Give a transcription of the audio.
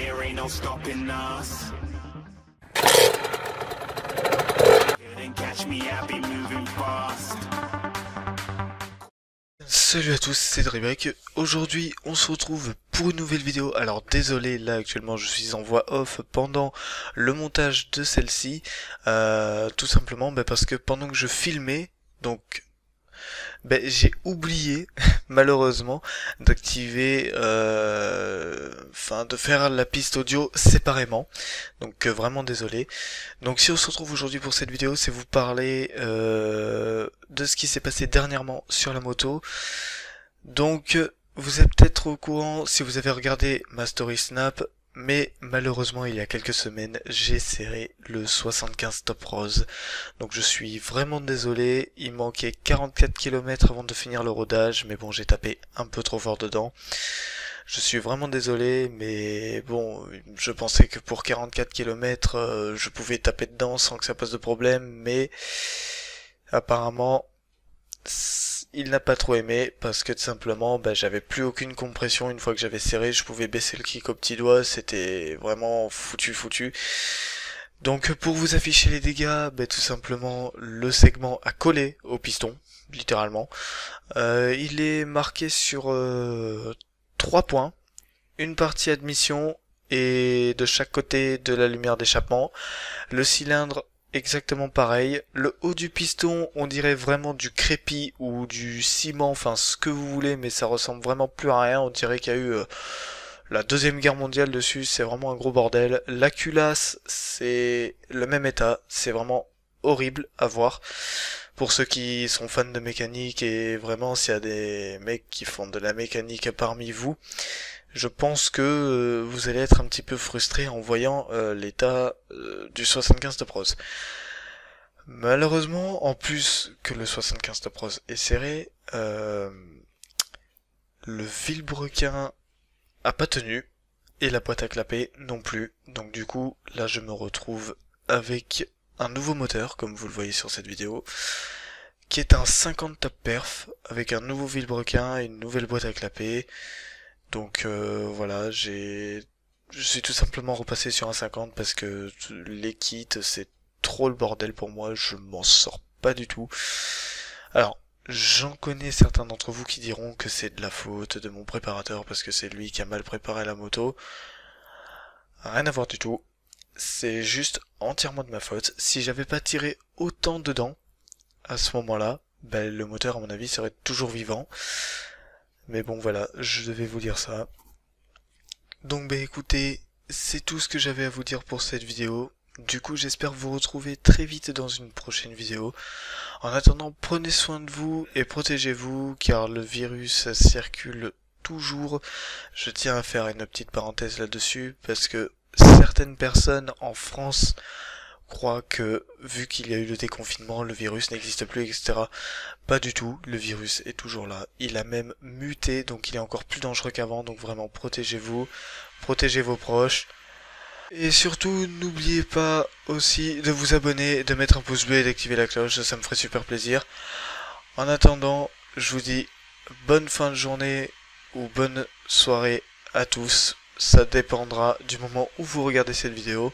there ain't no stopping us. Couldn't catch me, I'll be moving fast. Salut à tous, c'est Dreamhack. Aujourd'hui on se retrouve pour une nouvelle vidéo. Alors désolé, là actuellement je suis en voix off pendant le montage de celle-ci, tout simplement parce que pendant que je filmais, donc j'ai oublié malheureusement d'activer, de faire la piste audio séparément, donc vraiment désolé. Donc si on se retrouve aujourd'hui pour cette vidéo, c'est vous parler de ce qui s'est passé dernièrement sur la moto. Donc vous êtes peut-être au courant si vous avez regardé ma story Snap, mais malheureusement il y a quelques semaines j'ai serré le 75 Top Rose. Donc je suis vraiment désolé, il manquait 44 km avant de finir le rodage, mais bon j'ai tapé un peu trop fort dedans. Je suis vraiment désolé, mais bon, je pensais que pour 44 km je pouvais taper dedans sans que ça pose de problème, mais apparemment il n'a pas trop aimé parce que tout simplement j'avais plus aucune compression. Une fois que j'avais serré, je pouvais baisser le kick au petit doigt, c'était vraiment foutu. Donc pour vous afficher les dégâts, tout simplement le segment a collé au piston, littéralement. Il est marqué sur 3 points, une partie admission et de chaque côté de la lumière d'échappement. Le cylindre exactement pareil. Le haut du piston, on dirait vraiment du crépi ou du ciment, enfin ce que vous voulez, mais ça ressemble vraiment plus à rien. On dirait qu'il y a eu la Deuxième Guerre mondiale dessus, c'est vraiment un gros bordel. La culasse, c'est le même état, c'est vraiment horrible à voir. Pour ceux qui sont fans de mécanique, et vraiment s'il y a des mecs qui font de la mécanique parmi vous, je pense que vous allez être un petit peu frustré en voyant l'état du 75 Top Rose. Malheureusement, en plus que le 75 Top Rose est serré, le vilebrequin a pas tenu, et la boîte à clapper non plus. Donc du coup, là je me retrouve avec un nouveau moteur, comme vous le voyez sur cette vidéo, qui est un 50 Top Perf, avec un nouveau vilebrequin et une nouvelle boîte à clapper. Donc voilà, je suis tout simplement repassé sur un 50 parce que les kits c'est trop le bordel pour moi, je m'en sors pas du tout. Alors, j'en connais certains d'entre vous qui diront que c'est de la faute de mon préparateur parce que c'est lui qui a mal préparé la moto. Rien à voir du tout, c'est juste entièrement de ma faute. Si j'avais pas tiré autant dedans, à ce moment-là, le moteur à mon avis serait toujours vivant. Mais bon voilà, je devais vous dire ça. Donc écoutez, c'est tout ce que j'avais à vous dire pour cette vidéo. Du coup j'espère vous retrouver très vite dans une prochaine vidéo. En attendant, prenez soin de vous et protégez-vous car le virus circule toujours. Je tiens à faire une petite parenthèse là-dessus parce que certaines personnes en France croient que, vu qu'il y a eu le déconfinement, le virus n'existe plus, etc. Pas du tout, le virus est toujours là. Il a même muté, donc il est encore plus dangereux qu'avant, donc vraiment protégez-vous, protégez vos proches. Et surtout, n'oubliez pas aussi de vous abonner, de mettre un pouce bleu et d'activer la cloche, ça me ferait super plaisir. En attendant, je vous dis bonne fin de journée ou bonne soirée à tous. Ça dépendra du moment où vous regardez cette vidéo.